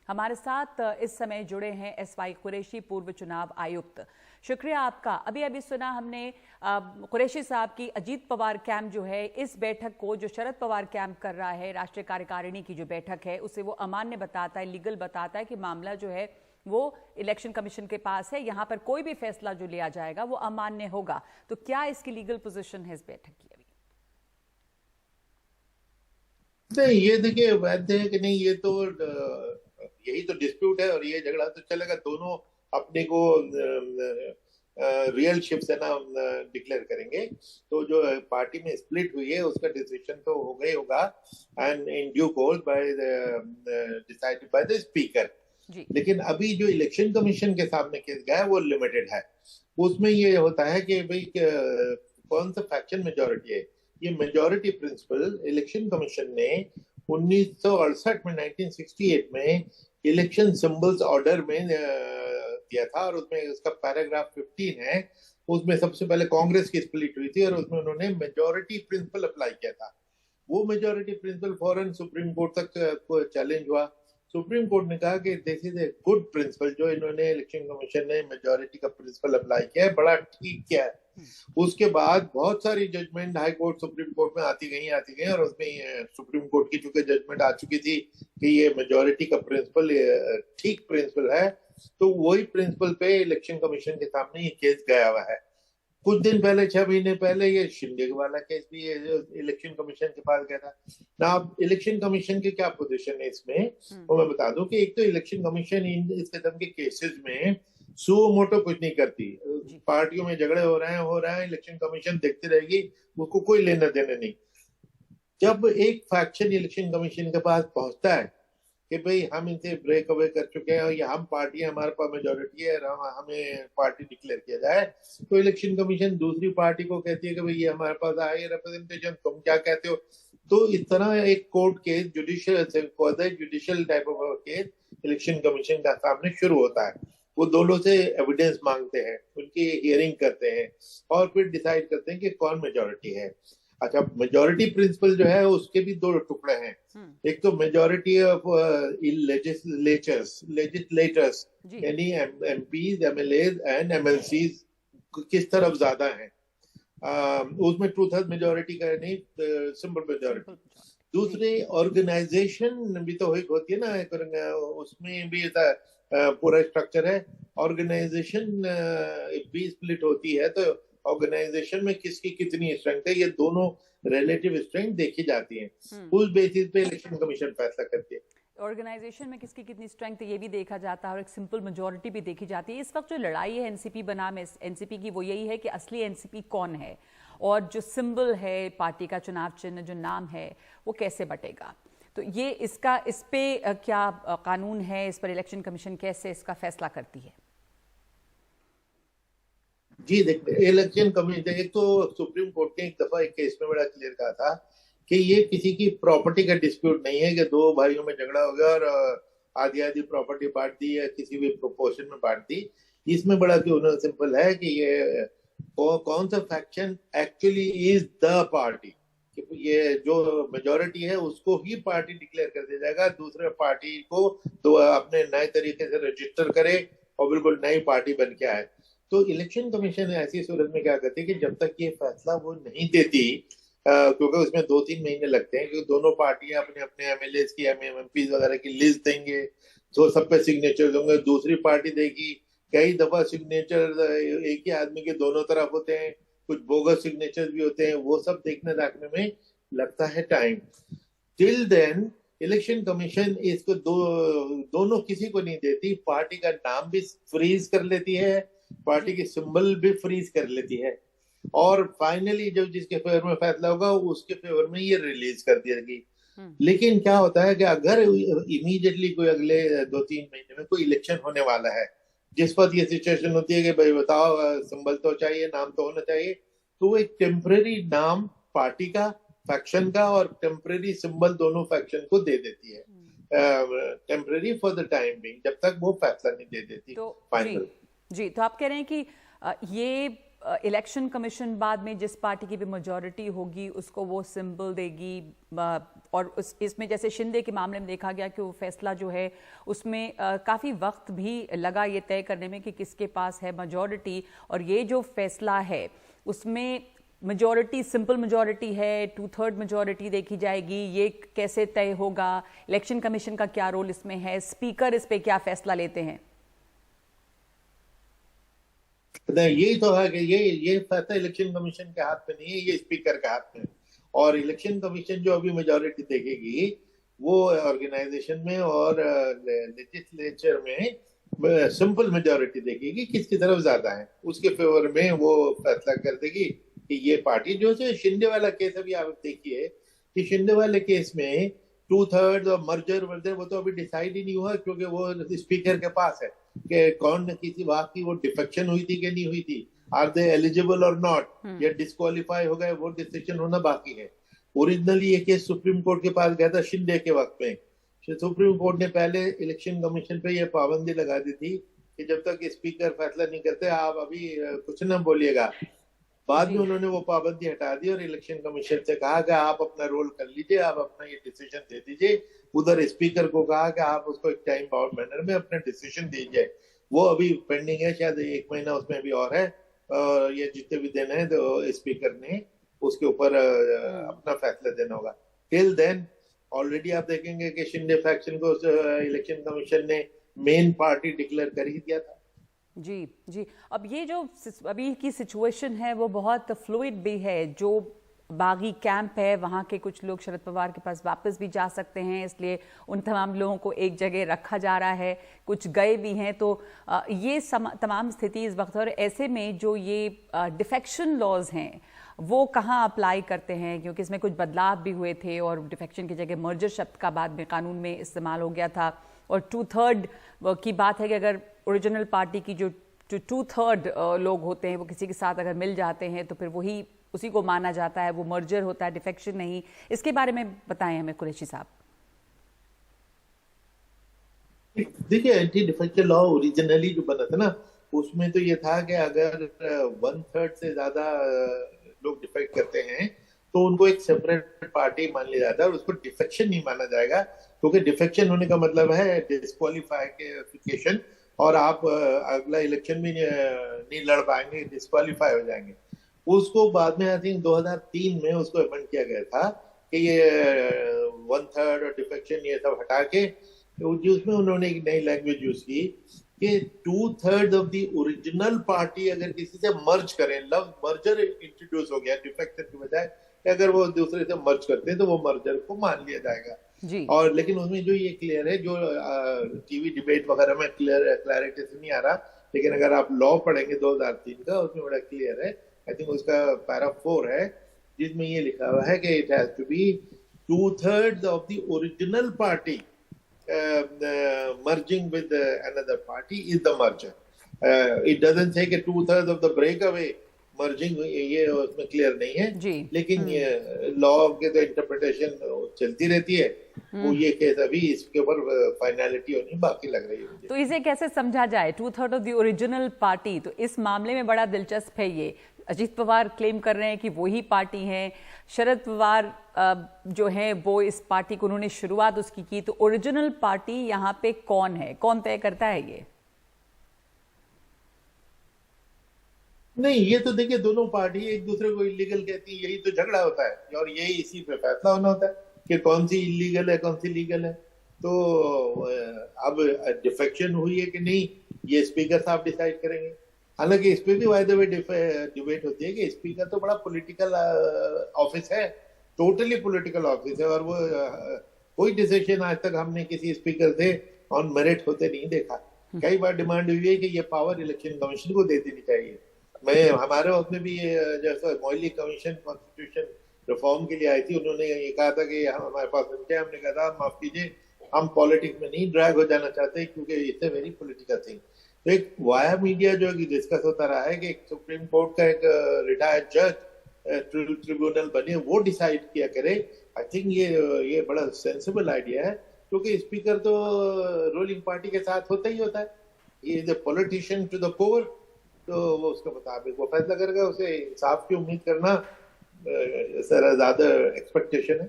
हमारे साथ इस समय जुड़े हैं एसवाई कुरैशी, पूर्व चुनाव आयुक्त। शुक्रिया आपका। अभी अभी सुना हमने कुरैशी साहब की अजीत पवार कैंप जो है, इस बैठक को जो शरद पवार कैंप कर रहा है, राष्ट्रीय कार्यकारिणी की जो बैठक है, उसे वो अमान्य बताता है, लीगल बताता है कि मामला जो है वो इलेक्शन कमीशन के पास है, यहाँ पर कोई भी फैसला जो लिया जाएगा वो अमान्य होगा। तो क्या इसकी लीगल पोजीशन है इस बैठक की? अभी नहीं, ये देखिए वैध है कि नहीं, ये तो यही तो डिस्प्यूट है और ये झगड़ा तो चलेगा। दोनों अपने को रियल शिप सेना डिक्लेयर करेंगे। तो जो पार्टी में स्प्लिट हुई है उसका डिसीजन तो हो गई होगा, and in due course by decided by the speaker. जी। लेकिन अभी जो इलेक्शन कमीशन के सामने केस गया है वो लिमिटेड है। उसमें ये होता है कि भाई कौन सा फैक्शन मेजोरिटी है। ये मेजोरिटी प्रिंसिपल इलेक्शन कमीशन ने 1968 में 1968 में इलेक्शन सिंबल्स ऑर्डर में दिया था, और उसमें उसका पैराग्राफ 15 है। उसमें सबसे पहले कांग्रेस की स्प्लिट हुई थी और उसमें उन्होंने मेजोरिटी प्रिंसिपल अप्लाई किया था। वो मेजोरिटी प्रिंसिपल फौरन सुप्रीम कोर्ट तक चैलेंज हुआ। सुप्रीम कोर्ट ने कहा कि this is a good principle, जो इन्होंने इलेक्शन कमीशन ने मेजोरिटी का प्रिंसिपल अप्लाई किया है, बड़ा ठीक किया है। उसके बाद बहुत सारी judgement high court supreme court में आती गई और उसमें सुप्रीम कोर्ट की चूंकि जजमेंट आ चुकी थी कि ये मेजोरिटी का प्रिंसिपल ठीक प्रिंसिपल है, तो वही प्रिंसिपल पे इलेक्शन कमीशन के सामने ये केस गया हुआ है। कुछ दिन पहले, 6 महीने पहले, ये शिंदे वाला केस भी इलेक्शन कमीशन के पास गया था ना। अब इलेक्शन कमीशन की क्या पोजीशन है इसमें, वो मैं बता दूं कि एक तो इलेक्शन कमीशन इस किस्म के केसेस में सुओ मोटो कुछ नहीं करती। पार्टियों में झगड़े हो रहे हैं, इलेक्शन कमीशन देखती रहेगी, उसको कोई लेना देना नहीं। जब एक फैक्शन इलेक्शन कमीशन के पास पहुंचता है कि भाई हम इनसे ब्रेक अवे कर चुके हैं और ये हम पार्टी है, हमारे पास मेजोरिटी है, हमें पार्टी डिक्लेयर किया जाए, तो इलेक्शन कमीशन दूसरी पार्टी को कहती है कि भाई ये हमारे पास आई रिप्रेजेंटेशन, तुम क्या कहते हो। तो इस तरह एक court case, judicial type of case election commission का सामने शुरू होता है। वो दोनों से एविडेंस मांगते हैं, उनकी हियरिंग करते हैं और फिर डिसाइड करते हैं कि कौन मेजोरिटी है। अच्छा, मेजोरिटी प्रिंसिपल जो है उसके भी दो टुकड़े हैं। एक तो मेजोरिटी ऑफ लेजिस्लेटर्स यानी एमपीज, एमएलएज एंड एमएलसीज किस तरफ ज्यादा है, उसमें 2/3 मेजोरिटी का नहीं, सिंपल मेजोरिटी। दूसरे ऑर्गेनाइजेशन भी तो एक होती है ना, उसमें भी पूरा स्ट्रक्चर है। ऑर्गेनाइजेशन भी स्प्लिट होती है तो ऑर्गेनाइजेशन में किसकी कितनी स्ट्रेंथ है, ये दोनों रिलेटिव स्ट्रेंथ देखी जाती है। उस बेसिस पे इलेक्शन कमीशन फैसला करती है। ऑर्गेनाइजेशन में किसकी कितनी स्ट्रेंथ है ये भी देखा जाता है और एक सिंपल मेजोरिटी भी देखी जाती है। इस वक्त जो लड़ाई है एनसीपी बनाम एनसीपी की, वो यही है कि असली एनसीपी कौन है और जो सिंबल है पार्टी का, चुनाव चिन्ह जो नाम है, वो कैसे बटेगा। तो ये इस पे क्या कानून है, इस पर इलेक्शन कमीशन कैसे इसका फैसला करती है? जी देखिए, इलेक्शन कमीशन, एक तो सुप्रीम कोर्ट ने एक दफा एक केस में बड़ा क्लियर कहा था कि ये किसी की प्रॉपर्टी का डिस्प्यूट नहीं है कि दो भाइयों में झगड़ा हो गया और आधी आधी प्रॉपर्टी बांट दी या किसी भी प्रोपोर्शन में बांट दी। इसमें बड़ा क्यों सिंपल है कि ये कौन सा faction actually is the party, ये जो मेजोरिटी है उसको ही पार्टी डिक्लेयर कर दिया जाएगा, दूसरे पार्टी को तो अपने नए तरीके से रजिस्टर करे और बिल्कुल नई पार्टी बन के आए। तो इलेक्शन कमीशन ऐसी सूरत में क्या करती है कि जब तक ये फैसला वो नहीं देती, क्योंकि उसमें 2-3 महीने लगते हैं, क्योंकि दोनों पार्टियां अपने अपने एमएलए की, एमपी वगैरह की लिस्ट देंगे, तो सब पे सिग्नेचर होंगे। दूसरी पार्टी देगी, कई दफा सिग्नेचर एक ही आदमी के दोनों तरफ होते हैं, कुछ बोगस सिग्नेचर भी होते हैं, वो सब देखने रखने में लगता है time. Till then election commission इसको दोनों किसी को नहीं देती, पार्टी का नाम भी फ्रीज कर लेती है, पार्टी की सिंबल भी फ्रीज कर लेती है, और फाइनली जब जिसके फेवर में फैसला होगा उसके फेवर में ये रिलीज कर दी जाएगी। लेकिन क्या होता है कि अगर इमीडिएटली कोई अगले 2-3 महीने में कोई इलेक्शन होने वाला है, जिस वक्त ये सिचुएशन होती है कि भाई बताओ सिंबल तो चाहिए, नाम तो होना चाहिए, तो वो एक टेम्परेरी नाम पार्टी का, फैक्शन का, और टेम्परेरी सिंबल दोनों फैक्शन को दे देती है, temporary for the time being, जब तक वो फैसला नहीं दे देती तो फाइनल। जी, तो आप कह रहे हैं कि ये इलेक्शन कमीशन बाद में जिस पार्टी की भी मेजॉरिटी होगी उसको वो सिंबल देगी, और इसमें जैसे शिंदे के मामले में देखा गया कि वो फैसला जो है उसमें काफ़ी वक्त भी लगा ये तय करने में कि किसके पास है मेजॉरिटी, और ये जो फैसला है उसमें मेजॉरिटी सिंपल मेजॉरिटी है, 2/3 मेजॉरिटी देखी जाएगी, ये कैसे तय होगा, इलेक्शन कमीशन का क्या रोल इसमें है, स्पीकर इस पे क्या फैसला लेते हैं? यही तो है कि ये फैसला इलेक्शन कमीशन के हाथ में नहीं है, ये स्पीकर के हाथ में है। और इलेक्शन कमीशन जो अभी मेजॉरिटी देखेगी वो ऑर्गेनाइजेशन में और लेजिस्लेचर में सिंपल मेजॉरिटी देखेगी, किसकी तरफ ज्यादा है उसके फेवर में वो फैसला कर देगी कि ये पार्टी जो है। शिंदे वाला केस अभी आप देखिए कि शिंदे वाले केस में 2/3 और मर्जर वो तो अभी डिसाइड ही नहीं हुआ, क्योंकि वो स्पीकर के पास है कि कौन किसी बात की वो डिफेक्शन हुई थी कि नहीं हुई थी, आर दे एलिजिबल और नॉट, या डिस्क्वालीफाई हो गए, वो डिसीजन होना बाकी है। ओरिजिनली ये केस सुप्रीम कोर्ट के पास गया था शिंदे के वक्त में। सुप्रीम कोर्ट ने पहले इलेक्शन कमीशन पे ये पाबंदी लगा दी थी कि जब तक स्पीकर फैसला नहीं करते आप अभी कुछ ना बोलिएगा। बाद में उन्होंने वो पाबंदी हटा दी और इलेक्शन कमीशन से कहा कि आप अपना रोल कर लीजिए, आप अपना ये डिसीजन दे दीजिए। उधर स्पीकर को कहा कि आप उसको एक टाइम बाउंड मैनर में अपना डिसीजन दीजिए। वो अभी पेंडिंग है, शायद 1 महीना उसमें भी और है, और ये जितने भी दिन है तो स्पीकर ने उसके ऊपर अपना फैसला देना होगा। टिल देन ऑलरेडी आप देखेंगे कि शिंदे फैक्शन को इलेक्शन कमीशन ने मेन पार्टी डिक्लेयर कर ही दिया था। जी जी, अब ये जो अभी की सिचुएशन है वो बहुत फ्लूइड भी है। जो बागी कैंप है वहाँ के कुछ लोग शरद पवार के पास वापस भी जा सकते हैं, इसलिए उन तमाम लोगों को एक जगह रखा जा रहा है, कुछ गए भी हैं। तो ये तमाम स्थिति इस वक्त, और ऐसे में जो ये डिफेक्शन लॉज हैं वो कहाँ अप्लाई करते हैं, क्योंकि इसमें कुछ बदलाव भी हुए थे और डिफेक्शन की जगह मर्जर शब्द का बाद में कानून में इस्तेमाल हो गया था। और 2/3 की बात है कि अगर ओरिजिनल पार्टी की जो 2/3 लोग होते हैं वो किसी के साथ अगर मिल जाते हैं तो फिर वही उसी को माना जाता है, वो मर्जर होता है, डिफेक्शन नहीं। इसके बारे में बताएं हमें कुरैशी साहब। देखिए, एंटी डिफेक्शन लॉ ओरिजिनली जो बना था ना उसमें तो ये था कि अगर 1/3 से ज्यादा लोग डिफेक्ट करते हैं तो उनको एक सेपरेट पार्टी मान लिया जाता है और उसको डिफेक्शन नहीं माना जाएगा, क्योंकि डिफेक्शन होने का मतलब है डिस्क्वालिफिकेशन, और आप अगला इलेक्शन में नहीं लड़ पाएंगे, डिस्क्वालीफाई हो जाएंगे। उसको बाद में आई थिंक 2003 में उसको अमेंड किया गया था कि ये 1/3 और डिफेक्शन ये सब हटा के उसमें उन्होंने एक नई लैंग्वेज यूज की कि 2/3 ऑफ द ओरिजिनल पार्टी अगर किसी से मर्ज करें, लफ्ज मर्जर इंट्रोड्यूस हो गया डिफेक्शन की बजाय, अगर वो दूसरे से मर्ज करते हैं तो वो मर्जर को मान लिया जाएगा जी। और लेकिन उसमें जो ये क्लियर है, जो टीवी डिबेट वगैरह में क्लैरिटी से नहीं आ रहा, लेकिन अगर आप लॉ पढ़ेंगे 2003 का उसमें बड़ा क्लियर है। आई थिंक उसका पैरा 4 है जिसमें ये लिखा हुआ है कि it has to be 2/3 of the original party merging with another party is the merger. It doesn't say कि 2/3 of the breakaway merging, ये उसमें क्लियर नहीं है, लेकिन लॉ के तो इंटरप्रिटेशन चलती रहती है। वो ये केस अभी इसके ऊपर फाइनलिटी होनी बाकी लग रही है। तो इसे कैसे समझा जाए 2/3 ऑफ द ओरिजिनल पार्टी? तो इस मामले में बड़ा दिलचस्प है ये, अजीत पवार क्लेम कर रहे हैं कि वही पार्टी है, शरद पवार जो है वो इस पार्टी को उन्होंने शुरुआत उसकी की, तो ओरिजिनल पार्टी यहाँ पे कौन है, कौन तय करता है ये? नहीं, ये तो देखिए दोनों पार्टी एक दूसरे को इलीगल कहती है, यही तो झगड़ा होता है और यही इसी पे फैसला होना होता है कि कौन सी इलीगल है कौन सी लीगल है। तो अब डिफेक्शन हुई है कि नहीं ये स्पीकर साहब डिसाइड करेंगे। हालांकि इस पे भी वायदे में डिबेट होती है कि स्पीकर तो बड़ा पॉलिटिकल ऑफिस है, टोटली पॉलिटिकल ऑफिस है, और वो कोई डिसीजन आज तक हमने किसी स्पीकर से ऑन मेरिट होते नहीं देखा। कई बार डिमांड हुई है कि ये पावर इलेक्शन कमीशन को दे देनी चाहिए। मैं हमारे वक्त में भी जैसा मोइली कमीशन कॉन्स्टिट्यूशन रिफॉर्म के लिए आई थी, उन्होंने ये कहा था कि हमारे पास हमने कहा था माफ कीजिए हम पॉलिटिक्स में नहीं ड्रैग हो जाना चाहते क्योंकि it's a very political thing. तो एक वाया मीडिया जो डिस्कस होता रहा है कि एक सुप्रीम कोर्ट का एक रिटायर्ड जज ट्रिब्यूनल बने वो डिसाइड किया करे। आई थिंक ये बड़ा सेंसिबल आइडिया है, क्योंकि स्पीकर तो रूलिंग पार्टी के साथ होता ही होता है, ये is a politician to the core. तो वो उसके मुताबिक वो फैसला करेगा। उसे इंसाफ की उम्मीद करना ज्यादा एक्सपेक्टेशन है।